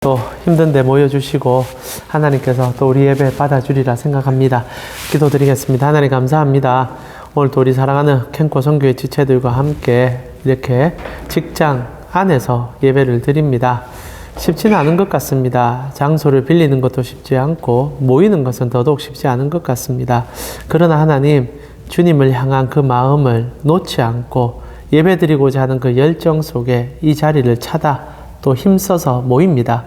또 힘든데 모여주시고 하나님께서 또 우리 예배 받아주리라 생각합니다. 기도드리겠습니다. 하나님 감사합니다. 오늘 또 우리 사랑하는 캔코 선교회 지체들과 함께 이렇게 직장 안에서 예배를 드립니다. 쉽지는 않은 것 같습니다. 장소를 빌리는 것도 쉽지 않고 모이는 것은 더더욱 쉽지 않은 것 같습니다. 그러나 하나님, 주님을 향한 그 마음을 놓지 않고 예배드리고자 하는 그 열정 속에 이 자리를 찾아 또 힘써서 모입니다.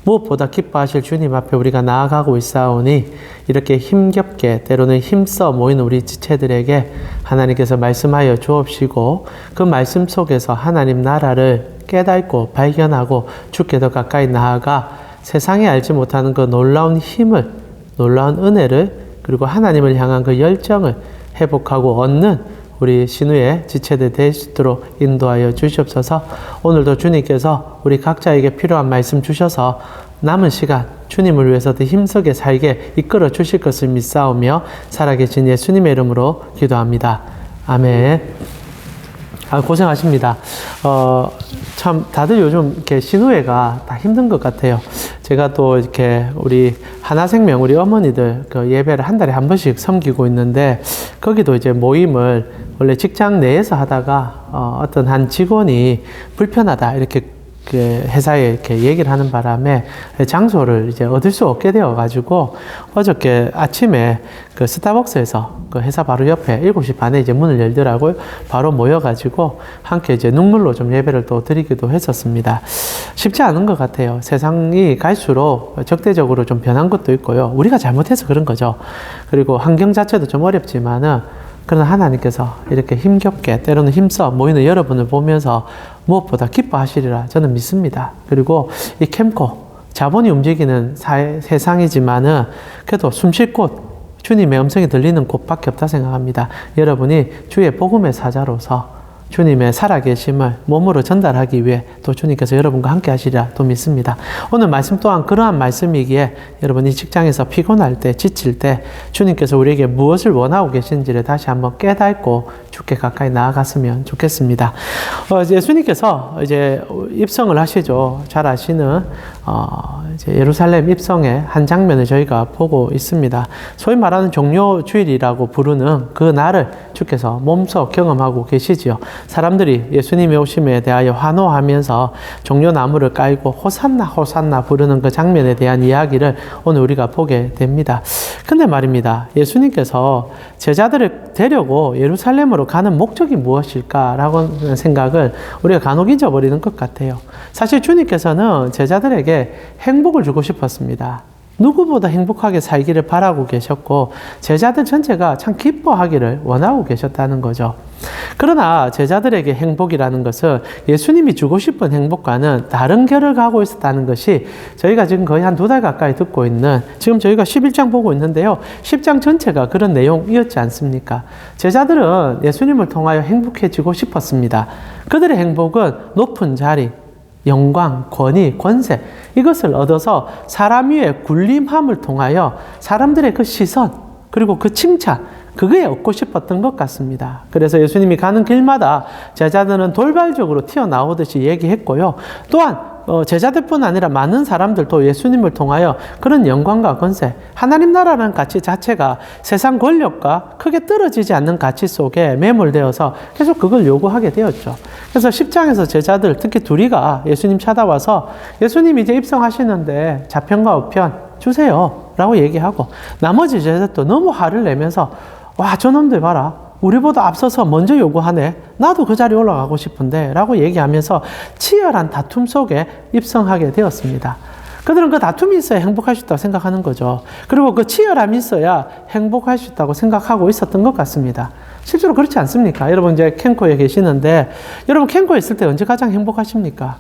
무엇보다 기뻐하실 주님 앞에 우리가 나아가고 있사오니 이렇게 힘겹게 때로는 힘써 모이는 우리 지체들에게 하나님께서 말씀하여 주옵시고 그 말씀 속에서 하나님 나라를 깨닫고 발견하고 주께 더 가까이 나아가 세상에 알지 못하는 그 놀라운 힘을, 놀라운 은혜를, 그리고 하나님을 향한 그 열정을 회복하고 얻는 우리 신우의 지체들 될 수 있도록 인도하여 주시옵소서. 오늘도 주님께서 우리 각자에게 필요한 말씀 주셔서 남은 시간 주님을 위해서 더 힘쓰게 살게 이끌어 주실 것을 믿사오며 살아계신 예수님의 이름으로 기도합니다. 아멘. 고생하십니다. 참 다들 요즘 이렇게 신우회가 다 힘든 것 같아요. 제가 또 이렇게 우리 하나생명 우리 어머니들 그 예배를 한 달에 한 번씩 섬기고 있는데 거기도 이제 모임을 원래 직장 내에서 하다가 어떤 한 직원이 불편하다 이렇게 그 회사에 이렇게 얘기를 하는 바람에 장소를 이제 얻을 수 없게 되어가지고 어저께 아침에 그 스타벅스에서 그 회사 바로 옆에 7시 반에 이제 문을 열더라고요. 바로 모여가지고 함께 이제 눈물로 좀 예배를 또 드리기도 했었습니다. 쉽지 않은 것 같아요. 세상이 갈수록 적대적으로 좀 변한 것도 있고요. 우리가 잘못해서 그런 거죠. 그리고 환경 자체도 좀 어렵지만은 그러나 하나님께서 이렇게 힘겹게 때로는 힘써 모이는 여러분을 보면서 무엇보다 기뻐하시리라 저는 믿습니다. 그리고 이 캠코 자본이 움직이는 세상이지만은 그래도 숨쉴 곳 주님의 음성이 들리는 곳밖에 없다 생각합니다. 여러분이 주의 복음의 사자로서 주님의 살아계심을 몸으로 전달하기 위해 또 주님께서 여러분과 함께 하시리라 또 믿습니다. 오늘 말씀 또한 그러한 말씀이기에 여러분이 직장에서 피곤할 때 지칠 때 주님께서 우리에게 무엇을 원하고 계신지를 다시 한번 깨닫고 주께 가까이 나아갔으면 좋겠습니다. 예수님께서 이제 입성을 하시죠. 잘 아시는 이제 예루살렘 입성의 한 장면을 저희가 보고 있습니다. 소위 말하는 종료주일이라고 부르는 그 날을 주께서 몸소 경험하고 계시지요. 사람들이 예수님의 오심에 대하여 환호하면서 종려나무를 깔고 호산나 호산나 부르는 그 장면에 대한 이야기를 오늘 우리가 보게 됩니다. 근데 말입니다. 예수님께서 제자들을 데려고 예루살렘으로 가는 목적이 무엇일까라고 생각을 우리가 간혹 잊어버리는 것 같아요. 사실 주님께서는 제자들에게 행복을 주고 싶었습니다. 누구보다 행복하게 살기를 바라고 계셨고 제자들 전체가 참 기뻐하기를 원하고 계셨다는 거죠. 그러나 제자들에게 행복이라는 것은 예수님이 주고 싶은 행복과는 다른 결을 가고 있었다는 것이 저희가 지금 거의 한 2달 가까이 듣고 있는 지금 저희가 11장 보고 있는데요. 10장 전체가 그런 내용이었지 않습니까? 제자들은 예수님을 통하여 행복해지고 싶었습니다. 그들의 행복은 높은 자리, 영광, 권위, 권세 이것을 얻어서 사람 위에 군림함을 통하여 사람들의 그 시선 그리고 그 칭찬 그거에 얻고 싶었던 것 같습니다. 그래서 예수님이 가는 길마다 제자들은 돌발적으로 튀어나오듯이 얘기했고요. 또한 제자들뿐 아니라 많은 사람들도 예수님을 통하여 그런 영광과 권세, 하나님 나라라는 가치 자체가 세상 권력과 크게 떨어지지 않는 가치 속에 매몰되어서 계속 그걸 요구하게 되었죠. 그래서 10장에서 제자들, 특히 둘이가 예수님 찾아와서 예수님 이제 입성하시는데 좌편과 우편 주세요 라고 얘기하고 나머지 제자들도 너무 화를 내면서 와, 저놈들 봐라. 우리보다 앞서서 먼저 요구하네. 나도 그 자리에 올라가고 싶은데 라고 얘기하면서 치열한 다툼 속에 입성하게 되었습니다. 그들은 그 다툼이 있어야 행복할 수 있다고 생각하는 거죠. 그리고 그 치열함이 있어야 행복할 수 있다고 생각하고 있었던 것 같습니다. 실제로 그렇지 않습니까? 여러분 이제 캠코에 계시는데 여러분 캠코에 있을 때 언제 가장 행복하십니까?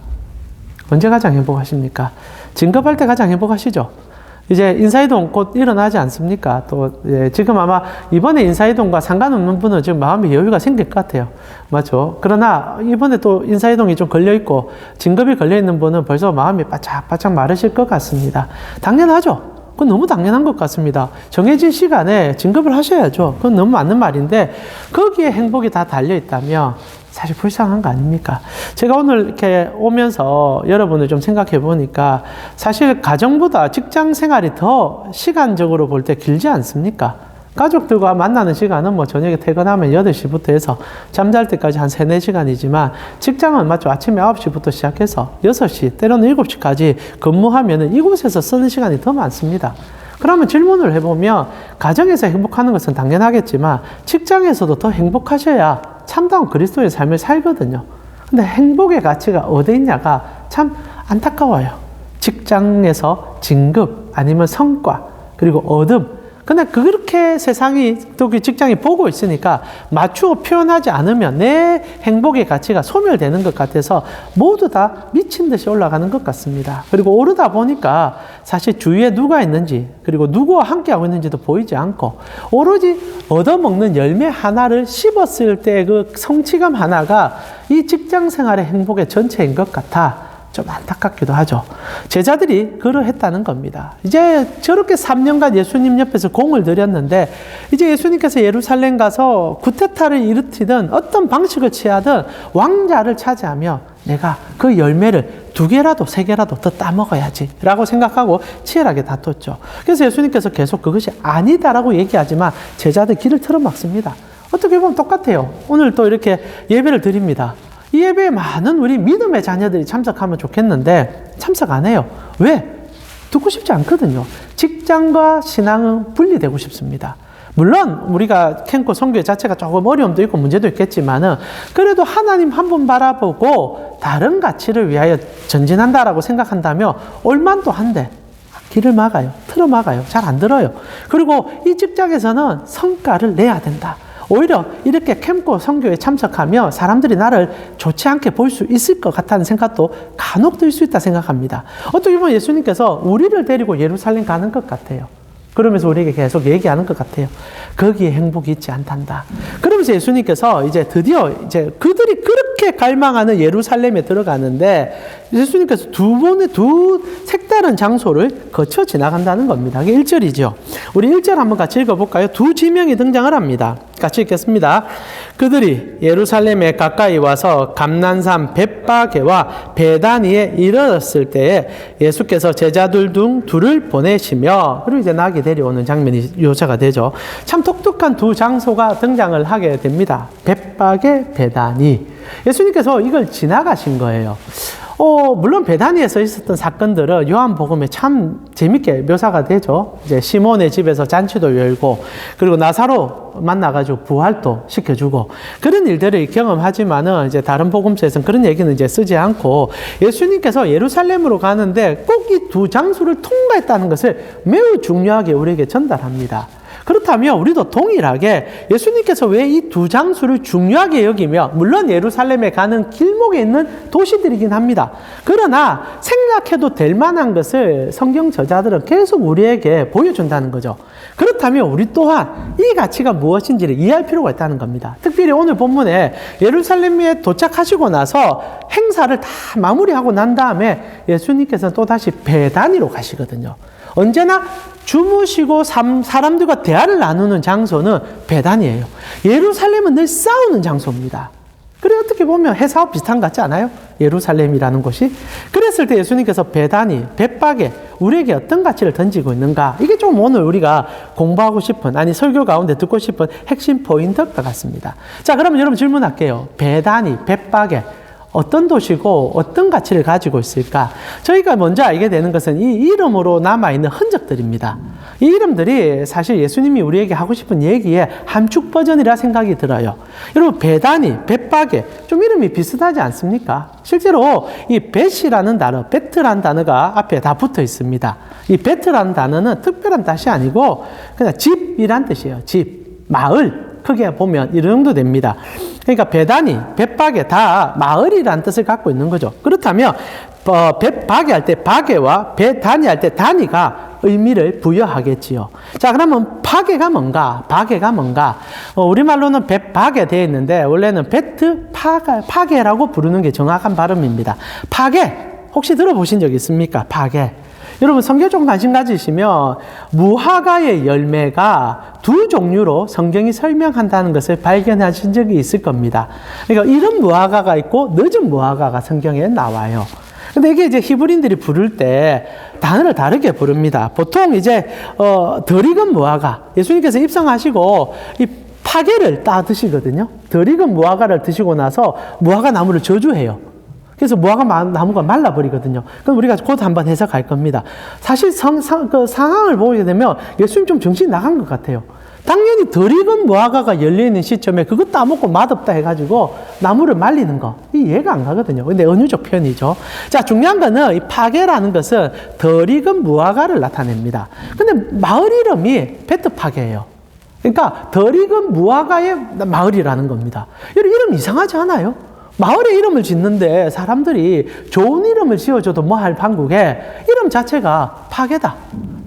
언제 가장 행복하십니까? 진급할 때 가장 행복하시죠? 이제 인사이동 곧 일어나지 않습니까? 또 지금 아마 이번에 인사이동과 상관없는 분은 지금 마음의 여유가 생길 것 같아요. 맞죠? 그러나 이번에 또 인사이동이 좀 걸려있고 진급이 걸려있는 분은 벌써 마음이 바짝바짝 마르실 것 같습니다. 당연하죠? 그건 너무 당연한 것 같습니다. 정해진 시간에 진급을 하셔야죠. 그건 너무 맞는 말인데 거기에 행복이 다 달려있다면 사실 불쌍한 거 아닙니까? 제가 오늘 이렇게 오면서 여러분을 좀 생각해 보니까 사실 가정보다 직장 생활이 더 시간적으로 볼 때 길지 않습니까? 가족들과 만나는 시간은 뭐 저녁에 퇴근하면 8시부터 해서 잠잘 때까지 한 3, 4시간이지만 직장은 맞죠. 아침에 9시부터 시작해서 6시, 때로는 7시까지 근무하면 이곳에서 쓰는 시간이 더 많습니다. 그러면 질문을 해보면 가정에서 행복하는 것은 당연하겠지만 직장에서도 더 행복하셔야 참다운 그리스도의 삶을 살거든요. 근데 행복의 가치가 어디 있냐가 참 안타까워요. 직장에서 진급 아니면 성과 그리고 얻음, 근데 그렇게 세상이 또 그 직장이 보고 있으니까 맞추어 표현하지 않으면 내 행복의 가치가 소멸되는 것 같아서 모두 다 미친 듯이 올라가는 것 같습니다. 그리고 오르다 보니까 사실 주위에 누가 있는지 그리고 누구와 함께하고 있는지도 보이지 않고 오로지 얻어먹는 열매 하나를 씹었을 때 그 성취감 하나가 이 직장 생활의 행복의 전체인 것 같아 좀 안타깝기도 하죠. 제자들이 그러했다는 겁니다. 이제 저렇게 3년간 예수님 옆에서 공을 들였는데 이제 예수님께서 예루살렘 가서 구테타를 일으키든 어떤 방식을 취하든 왕자를 차지하며 내가 그 열매를 2개라도 3개라도 더 따먹어야지 라고 생각하고 치열하게 다퉜죠. 그래서 예수님께서 계속 그것이 아니다라고 얘기하지만 제자들 길을 틀어막습니다. 어떻게 보면 똑같아요. 오늘 또 이렇게 예배를 드립니다. 이 예배에 많은 우리 믿음의 자녀들이 참석하면 좋겠는데 참석 안 해요. 왜? 듣고 싶지 않거든요. 직장과 신앙은 분리되고 싶습니다. 물론 우리가 캠코 선교 자체가 조금 어려움도 있고 문제도 있겠지만은 그래도 하나님 한 분 바라보고 다른 가치를 위하여 전진한다라고 생각한다면 올만도 한데 길을 막아요. 틀어 막아요. 잘 안 들어요. 그리고 이 직장에서는 성과를 내야 된다. 오히려 이렇게 캠코 선교에 참석하며 사람들이 나를 좋지 않게 볼 수 있을 것 같다는 생각도 간혹 들 수 있다 생각합니다. 어떻게 보면 예수님께서 우리를 데리고 예루살렘 가는 것 같아요. 그러면서 우리에게 계속 얘기하는 것 같아요. 거기에 행복이 있지 않단다. 그러면서 예수님께서 이제 드디어 이제 그들이 그렇게 갈망하는 예루살렘에 들어가는데 예수님께서 두 색다른 장소를 거쳐 지나간다는 겁니다. 이게 1절이죠. 우리 1절 한번 같이 읽어볼까요? 2 지명이 등장을 합니다. 같이 읽겠습니다. 그들이 예루살렘에 가까이 와서 감난산 벳바게와 베다니에 이르렀을 때에 예수께서 제자들 중 2를 보내시며 그리고 이제 나귀 데려오는 장면이 묘사가 되죠. 참 독특한 2 장소가 등장을 하게 됩니다. 벳바게, 베다니. 예수님께서 이걸 지나가신 거예요. 물론 베다니에서 있었던 사건들은 요한복음에 참 재밌게 묘사가 되죠. 이제 시몬의 집에서 잔치도 열고, 그리고 나사로 만나가지고 부활도 시켜주고, 그런 일들을 경험하지만은 이제 다른 복음서에서는 그런 얘기는 이제 쓰지 않고, 예수님께서 예루살렘으로 가는데 꼭 이 2 장소를 통과했다는 것을 매우 중요하게 우리에게 전달합니다. 그렇다면 우리도 동일하게 예수님께서 왜 이 2 장소를 중요하게 여기며 물론 예루살렘에 가는 길목에 있는 도시들이긴 합니다. 그러나 생략해도 될 만한 것을 성경 저자들은 계속 우리에게 보여준다는 거죠. 그렇다면 우리 또한 이 가치가 무엇인지를 이해할 필요가 있다는 겁니다. 특별히 오늘 본문에 예루살렘에 도착하시고 나서 행사를 다 마무리하고 난 다음에 예수님께서는 또다시 베다니로 가시거든요. 언제나 주무시고 사람들과 대화를 나누는 장소는 베다니예요. 예루살렘은 늘 싸우는 장소입니다. 그래 어떻게 보면 해사와 비슷한 것 같지 않아요? 예루살렘이라는 곳이. 그랬을 때 예수님께서 베다니, 벳바게 우리에게 어떤 가치를 던지고 있는가? 이게 좀 오늘 우리가 공부하고 싶은 아니 설교 가운데 듣고 싶은 핵심 포인트일 것 같습니다. 자, 그러면 여러분 질문할게요. 베다니, 벳바게 어떤 도시고 어떤 가치를 가지고 있을까? 저희가 먼저 알게 되는 것은 이 이름으로 남아있는 흔적들입니다. 이 이름들이 사실 예수님이 우리에게 하고 싶은 얘기의 함축 버전이라 생각이 들어요. 여러분 베다니, 벳바게 좀 이름이 비슷하지 않습니까? 실제로 이 벳이라는 단어, 베트라는 단어가 앞에 다 붙어 있습니다. 이 베트라는 단어는 특별한 뜻이 아니고 그냥 집이란 뜻이에요. 집, 마을. 크게 보면 이 정도 됩니다. 그러니까 베다니, 벳바게 다 마을이라는 뜻을 갖고 있는 거죠. 그렇다면 벳바게 할 때 바게와 베다니 할 때 다니가 의미를 부여하겠지요. 자, 그러면 바게가 뭔가? 바게가 뭔가? 우리말로는 벳바게 되어 있는데 원래는 베트 파게라고 부르는 게 정확한 발음입니다. 파게 혹시 들어보신 적 있습니까? 파게. 여러분 성경 좀 관심 가지시면 무화과의 열매가 두 종류로 성경이 설명한다는 것을 발견하신 적이 있을 겁니다. 그러니까 이른 무화과가 있고 늦은 무화과가 성경에 나와요. 근데 이게 이제 히브리인들이 부를 때 단어를 다르게 부릅니다. 보통 이제 덜 익은 무화과, 예수님께서 입성하시고 이 파게를 따 드시거든요. 덜 익은 무화과를 드시고 나서 무화과 나무를 저주해요. 그래서 무화과 나무가 말라버리거든요. 그럼 우리가 곧 한번 해석할 겁니다. 사실 그 상황을 보게 되면 예수님 좀 정신이 나간 것 같아요. 당연히 덜 익은 무화과가 열려있는 시점에 그거 따먹고 맛없다 해가지고 나무를 말리는 거, 이해가 안 가거든요. 근데 은유적 표현이죠. 자, 중요한 거는 이 파게라는 것은 덜 익은 무화과를 나타냅니다. 근데 마을 이름이 베트파게예요. 그러니까 덜 익은 무화과의 마을이라는 겁니다. 이름 이상하지 않아요? 마을에 이름을 짓는데 사람들이 좋은 이름을 지어줘도 뭐 할 판국에 이름 자체가 파게다.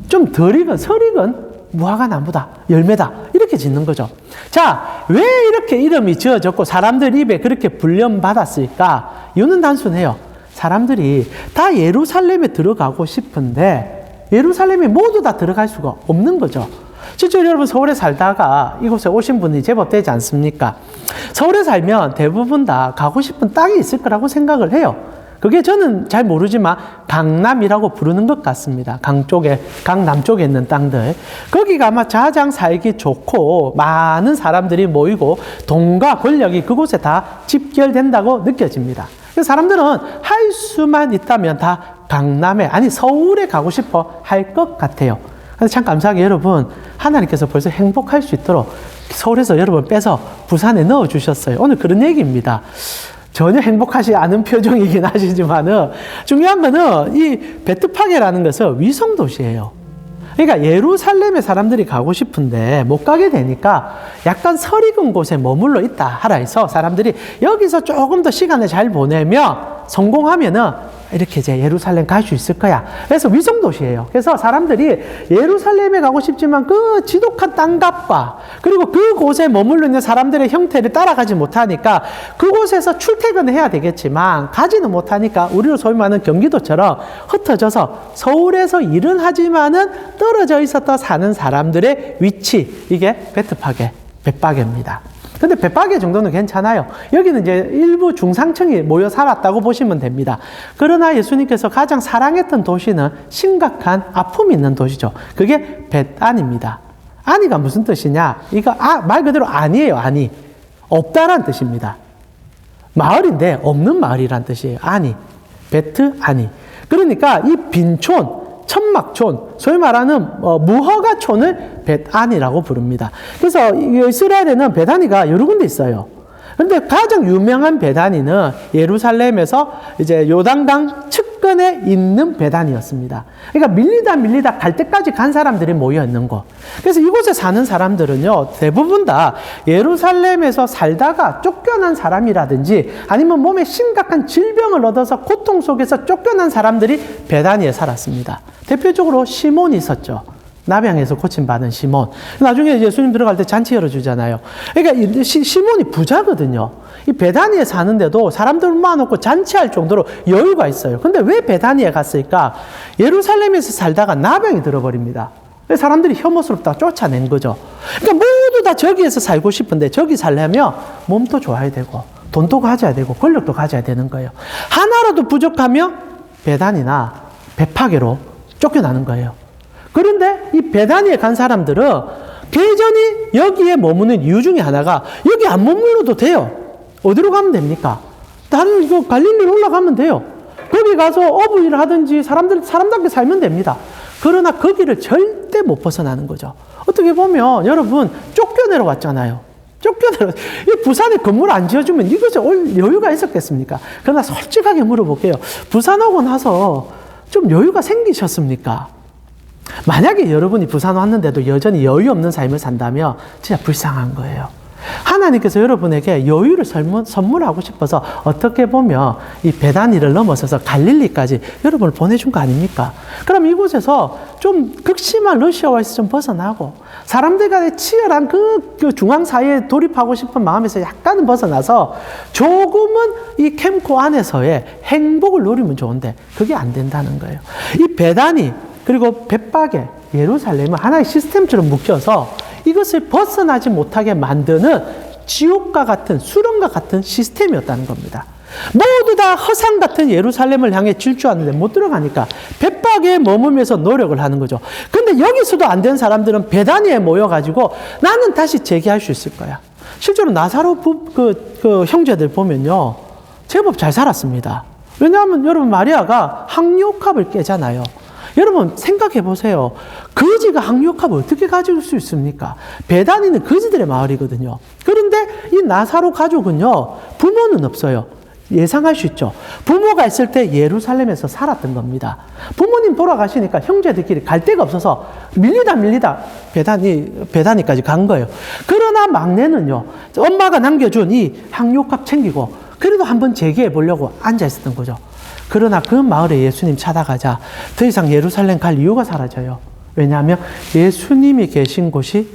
좀 덜 익은, 설 익은 무화과 나무다, 열매다, 이렇게 짓는 거죠. 자, 왜 이렇게 이름이 지어졌고 사람들 입에 그렇게 불림받았을까? 이유는 단순해요. 사람들이 다 예루살렘에 들어가고 싶은데 예루살렘에 모두 다 들어갈 수가 없는 거죠. 실제로 여러분 서울에 살다가 이곳에 오신 분이 제법 되지 않습니까? 서울에 살면 대부분 다 가고 싶은 땅이 있을 거라고 생각을 해요. 그게 저는 잘 모르지만 강남이라고 부르는 것 같습니다. 강남 쪽에 있는 땅들. 거기가 아마 가장 살기 좋고 많은 사람들이 모이고 돈과 권력이 그곳에 다 집결된다고 느껴집니다. 그래서 사람들은 할 수만 있다면 다 강남에, 아니 서울에 가고 싶어 할 것 같아요. 그래서 참 감사하게 여러분, 하나님께서 벌써 행복할 수 있도록 서울에서 여러분 빼서 부산에 넣어주셨어요. 오늘 그런 얘기입니다. 전혀 행복하지 않은 표정이긴 하시지만은 중요한 거는 이 베트파게라는 것은 위성도시예요. 그러니까 예루살렘에 사람들이 가고 싶은데 못 가게 되니까 약간 설익은 곳에 머물러 있다 하라 해서 사람들이 여기서 조금 더 시간을 잘 보내면 성공하면은 이렇게 이제 예루살렘 갈 수 있을 거야. 그래서 위성도시예요. 그래서 사람들이 예루살렘에 가고 싶지만 그 지독한 땅값과 그리고 그곳에 머물러 있는 사람들의 형태를 따라가지 못하니까 그곳에서 출퇴근을 해야 되겠지만 가지는 못하니까 우리로 소위 말하는 경기도처럼 흩어져서 서울에서 일은 하지만은 떨어져 있었다 사는 사람들의 위치, 이게 베트파게, 벳파게입니다. 근데 벳파게 정도는 괜찮아요. 여기는 이제 일부 중상층이 모여 살았다고 보시면 됩니다. 그러나 예수님께서 가장 사랑했던 도시는 심각한 아픔이 있는 도시죠. 그게 벳안입니다. 안이가 무슨 뜻이냐? 이거 말 그대로 안이에요. 안이. 없다란 뜻입니다. 마을인데 없는 마을이란 뜻이에요. 안이. 베트 안이. 그러니까 이 빈촌, 천막촌, 소위 말하는 무허가촌을 벳안이라고 부릅니다. 그래서 이스라엘에는 벳안이가 여러 군데 있어요. 그런데 가장 유명한 벳안이는 예루살렘에서 이제 요단강 측근에 있는 벳안이었습니다. 그러니까 밀리다 갈 때까지 간 사람들이 모여 있는 곳. 그래서 이곳에 사는 사람들은요, 대부분 다 예루살렘에서 살다가 쫓겨난 사람이라든지 아니면 몸에 심각한 질병을 얻어서 고통 속에서 쫓겨난 사람들이 벳안이에 살았습니다. 대표적으로 시몬이 있었죠. 나병에서 고침받은 시몬. 나중에 예수님 들어갈 때 잔치 열어주잖아요. 그러니까 시몬이 부자거든요. 이 베다니에 사는데도 사람들 모아놓고 잔치할 정도로 여유가 있어요. 근데 왜 베다니에 갔을까? 예루살렘에서 살다가 나병이 들어버립니다. 사람들이 혐오스럽다고 쫓아낸 거죠. 그러니까 모두 다 저기에서 살고 싶은데 저기 살려면 몸도 좋아야 되고 돈도 가져야 되고 권력도 가져야 되는 거예요. 하나라도 부족하면 베다니나 벳파게로 쫓겨나는 거예요. 그런데 이 베다니에 간 사람들은 개전히 여기에 머무는 이유 중에 하나가 여기 안 머물러도 돼요. 어디로 가면 됩니까? 다른 이거 갈릴리로 올라가면 돼요. 거기 가서 어부일을 하든지 사람답게 살면 됩니다. 그러나 거기를 절대 못 벗어나는 거죠. 어떻게 보면 여러분 쫓겨내러 왔잖아요. 이 부산에 건물 안 지어주면 이것에 올 여유가 있었겠습니까? 그러나 솔직하게 물어볼게요. 부산 오고 나서 좀 여유가 생기셨습니까? 만약에 여러분이 부산 왔는데도 여전히 여유 없는 삶을 산다면 진짜 불쌍한 거예요. 하나님께서 여러분에게 여유를 선물하고 싶어서 어떻게 보면 이 베다니를 넘어서서 갈릴리까지 여러분을 보내준 거 아닙니까? 그럼 이곳에서 좀 극심한 러시아와에서 좀 벗어나고 사람들 간의 치열한 그 중앙 사회에 돌입하고 싶은 마음에서 약간은 벗어나서 조금은 이 캠코 안에서의 행복을 누리면 좋은데 그게 안 된다는 거예요. 이 베다니 그리고 벳박에 예루살렘은 하나의 시스템처럼 묶여서 이것을 벗어나지 못하게 만드는 지옥과 같은 수렁과 같은 시스템이었다는 겁니다. 모두 다 허상 같은 예루살렘을 향해 질주하는데 못 들어가니까 벳박에 머물면서 노력을 하는 거죠. 근데 여기서도 안 된 사람들은 베다니에 모여가지고 나는 다시 재기할 수 있을 거야. 실제로 나사로 그 형제들 보면요. 제법 잘 살았습니다. 왜냐하면 여러분 마리아가 항유옥합을 깨잖아요. 여러분 생각해 보세요. 거지가 항유옥합을 어떻게 가질 수 있습니까? 베다니는 거지들의 마을이거든요. 그런데 이 나사로 가족은요. 부모는 없어요. 예상할 수 있죠. 부모가 있을 때 예루살렘에서 살았던 겁니다. 부모님 돌아가시니까 형제들끼리 갈 데가 없어서 밀리다 베다니까지 간 거예요. 그러나 막내는요. 엄마가 남겨준 이 항유옥합 챙기고 그래도 한번 재기해 보려고 앉아 있었던 거죠. 그러나 그 마을에 예수님 찾아가자 더 이상 예루살렘 갈 이유가 사라져요. 왜냐하면 예수님이 계신 곳이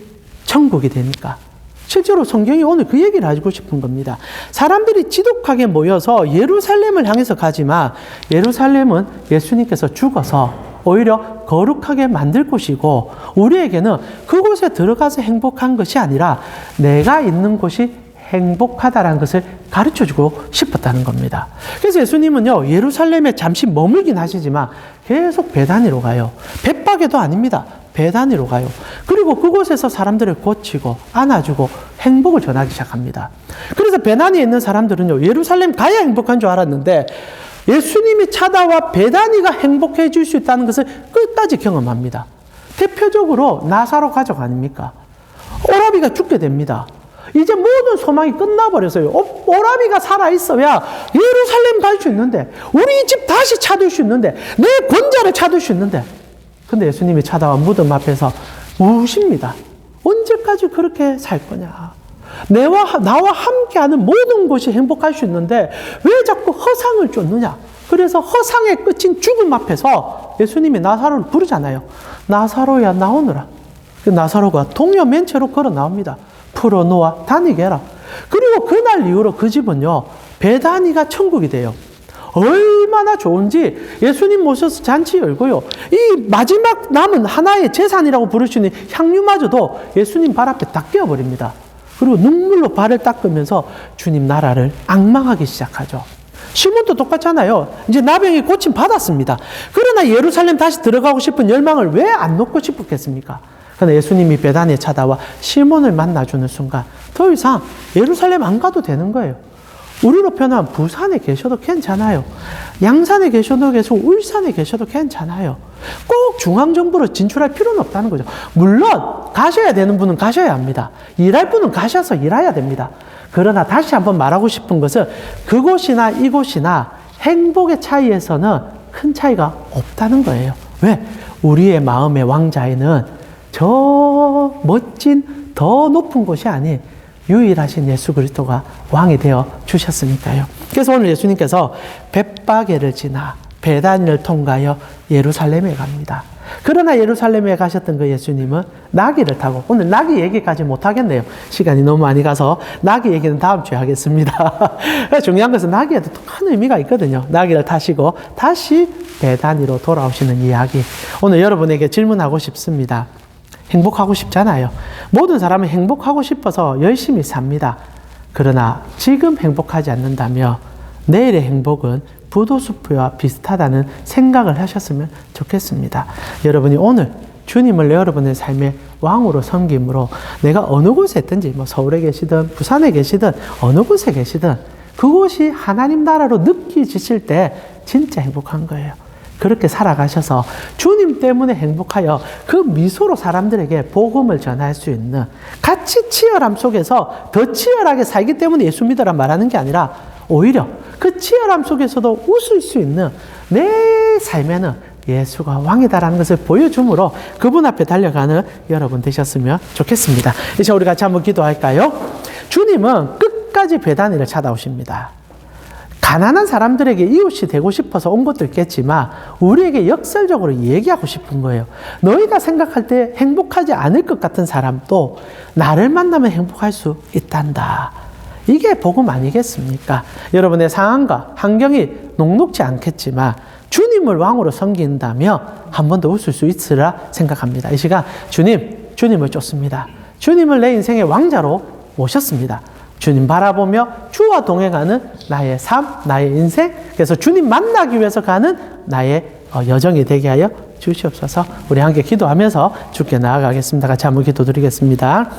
천국이 되니까. 실제로 성경이 오늘 그 얘기를 하고 싶은 겁니다. 사람들이 지독하게 모여서 예루살렘을 향해서 가지만 예루살렘은 예수님께서 죽어서 오히려 거룩하게 만들 곳이고 우리에게는 그곳에 들어가서 행복한 것이 아니라 내가 있는 곳이 행복하다라는 것을 가르쳐주고 싶었다는 겁니다. 그래서 예수님은요, 예루살렘에 잠시 머물긴 하시지만 계속 베다니로 가요. 벳박에도 아닙니다. 베다니로 가요. 그리고 그곳에서 사람들을 고치고 안아주고 행복을 전하기 시작합니다. 그래서 베다니에 있는 사람들은요, 예루살렘 가야 행복한 줄 알았는데 예수님이 찾아와 베다니가 행복해질 수 있다는 것을 끝까지 경험합니다. 대표적으로 나사로 가족 아닙니까? 오라비가 죽게 됩니다. 이제 모든 소망이 끝나버렸어요. 오라비가 살아있어야 예루살렘 갈 수 있는데 우리 집 다시 찾을 수 있는데 내 권자를 찾을 수 있는데 근데 예수님이 찾아와 무덤 앞에서 우십니다. 언제까지 그렇게 살 거냐. 나와 함께하는 모든 것이 행복할 수 있는데 왜 자꾸 허상을 쫓느냐. 그래서 허상의 끝인 죽음 앞에서 예수님이 나사로를 부르잖아요. 나사로야 나오너라. 나사로가 동여맨체로 걸어 나옵니다. 풀어놓아 다니게 해라. 그리고 그날 이후로 그 집은요. 베다니가 천국이 돼요. 얼마나 좋은지 예수님 모셔서 잔치 열고요. 이 마지막 남은 하나의 재산이라고 부를 수 있는 향유마저도 예수님 발 앞에 다 깨어버립니다. 그리고 눈물로 발을 닦으면서 주님 나라를 앙망하기 시작하죠. 시몬도 똑같잖아요. 이제 나병이 고침 받았습니다. 그러나 예루살렘 다시 들어가고 싶은 열망을 왜 안 놓고 싶었겠습니까? 그러나 예수님이 베다니에 찾아와 시몬을 만나주는 순간 더 이상 예루살렘 안 가도 되는 거예요. 우리로 표현하면 부산에 계셔도 괜찮아요. 양산에 계셔도 계시고 울산에 계셔도 괜찮아요. 꼭 중앙정부로 진출할 필요는 없다는 거죠. 물론 가셔야 되는 분은 가셔야 합니다. 일할 분은 가셔서 일해야 됩니다. 그러나 다시 한번 말하고 싶은 것은 그곳이나 이곳이나 행복의 차이에서는 큰 차이가 없다는 거예요. 왜? 우리의 마음의 왕자에는 저 멋진 더 높은 곳이 아닌 유일하신 예수 그리스도가 왕이 되어 주셨으니까요. 그래서 오늘 예수님께서 벳바게를 지나 베다니를 통과하여 예루살렘에 갑니다. 그러나 예루살렘에 가셨던 그 예수님은 나귀를 타고, 오늘 나귀 얘기까지 못하겠네요. 시간이 너무 많이 가서 나귀 얘기는 다음 주에 하겠습니다. 중요한 것은 나귀에도 또 큰 의미가 있거든요. 나귀를 타시고 다시 베다니로 돌아오시는 이야기. 오늘 여러분에게 질문하고 싶습니다. 행복하고 싶잖아요. 모든 사람은 행복하고 싶어서 열심히 삽니다. 그러나 지금 행복하지 않는다며 내일의 행복은 부도수프와 비슷하다는 생각을 하셨으면 좋겠습니다. 여러분이 오늘 주님을 여러분의 삶의 왕으로 섬김으로 내가 어느 곳에 있든지 서울에 계시든 부산에 계시든 어느 곳에 계시든 그곳이 하나님 나라로 느껴지실 때 진짜 행복한 거예요. 그렇게 살아가셔서 주님 때문에 행복하여 그 미소로 사람들에게 복음을 전할 수 있는, 같이 치열함 속에서 더 치열하게 살기 때문에 예수 믿으라 말하는 게 아니라 오히려 그 치열함 속에서도 웃을 수 있는 내 삶에는 예수가 왕이다라는 것을 보여줌으로 그분 앞에 달려가는 여러분 되셨으면 좋겠습니다. 이제 우리 같이 한번 기도할까요? 주님은 끝까지 베다니를 찾아오십니다. 가난한 사람들에게 이웃이 되고 싶어서 온 것도 있겠지만 우리에게 역설적으로 얘기하고 싶은 거예요. 너희가 생각할 때 행복하지 않을 것 같은 사람도 나를 만나면 행복할 수 있단다. 이게 복음 아니겠습니까? 여러분의 상황과 환경이 녹록지 않겠지만 주님을 왕으로 섬긴다면 한 번 더 웃을 수 있으라 생각합니다. 이 시간 주님을 쫓습니다. 주님을 내 인생의 왕자로 모셨습니다. 주님 바라보며 주와 동행하는 나의 삶, 나의 인생, 그래서 주님 만나기 위해서 가는 나의 여정이 되게 하여 주시옵소서. 우리 함께 기도하면서 주께 나아가겠습니다. 같이 한번 기도드리겠습니다.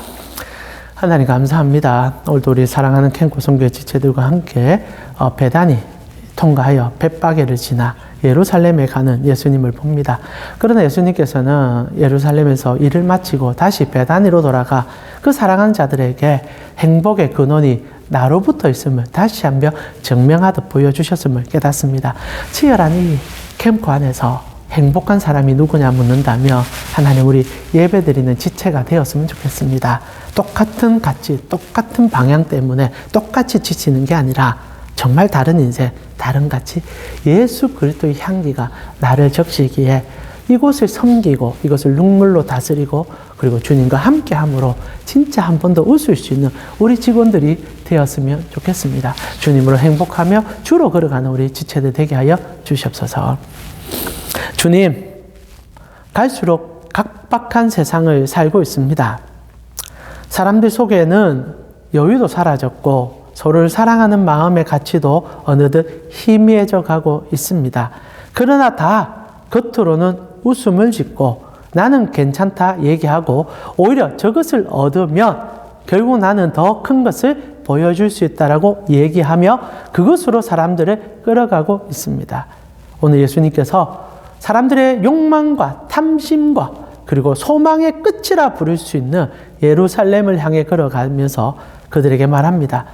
하나님 감사합니다. 오늘도 우리 사랑하는 캠코 선교회 지체들과 함께 베다니 통과하여 벳바게를 지나 예루살렘에 가는 예수님을 봅니다. 그러나 예수님께서는 예루살렘에서 일을 마치고 다시 베다니로 돌아가 그 사랑하는 자들에게 행복의 근원이 나로부터 있음을 다시 한번 증명하듯 보여주셨음을 깨닫습니다. 치열한 이 캠프 안에서 행복한 사람이 누구냐 묻는다면 하나님 우리 예배드리는 지체가 되었으면 좋겠습니다. 똑같은 가치, 똑같은 방향 때문에 똑같이 지치는 게 아니라 정말 다른 인생, 다른 가치, 예수 그리스도의 향기가 나를 적시기에 이곳을 섬기고 이것을 눈물로 다스리고 그리고 주님과 함께함으로 진짜 한 번 더 웃을 수 있는 우리 직원들이 되었으면 좋겠습니다. 주님으로 행복하며 주로 걸어가는 우리 지체들 되게 하여 주시옵소서. 주님, 갈수록 각박한 세상을 살고 있습니다. 사람들 속에는 여유도 사라졌고 서로를 사랑하는 마음의 가치도 어느덧 희미해져 가고 있습니다. 그러나 다 겉으로는 웃음을 짓고 나는 괜찮다 얘기하고 오히려 저것을 얻으면 결국 나는 더 큰 것을 보여줄 수 있다라고 얘기하며 그것으로 사람들을 끌어가고 있습니다. 오늘 예수님께서 사람들의 욕망과 탐심과 그리고 소망의 끝이라 부를 수 있는 예루살렘을 향해 걸어가면서 그들에게 말합니다.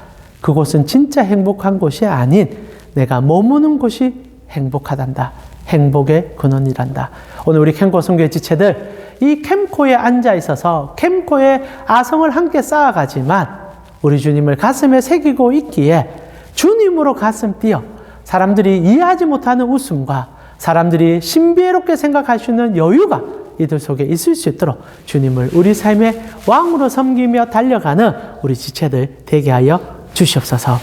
그곳은 진짜 행복한 곳이 아닌 내가 머무는 곳이 행복하단다. 행복의 근원이란다. 오늘 우리 캠코 선교회 지체들 이 캠코에 앉아 있어서 캠코의 아성을 함께 쌓아가지만 우리 주님을 가슴에 새기고 있기에 주님으로 가슴 뛰어 사람들이 이해하지 못하는 웃음과 사람들이 신비롭게 생각할 수 있는 여유가 이들 속에 있을 수 있도록 주님을 우리 삶의 왕으로 섬기며 달려가는 우리 지체들 되게 하여 주시옵소서.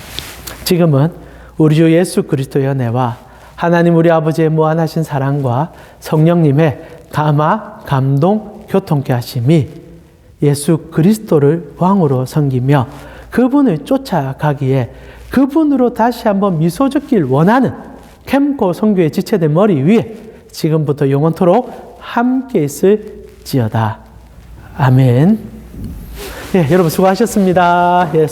지금은 우리 주 예수 그리스도의 은혜와 하나님 우리 아버지의 무한하신 사랑과 성령님의 감화, 감동, 교통케 하심이 예수 그리스도를 왕으로 섬기며 그분을 쫓아가기에 그분으로 다시 한번 미소 짓길 원하는 캠코 선교회 지체들 머리 위에 지금부터 영원토록 함께 있을지어다. 아멘. 예, 여러분 수고하셨습니다. 예,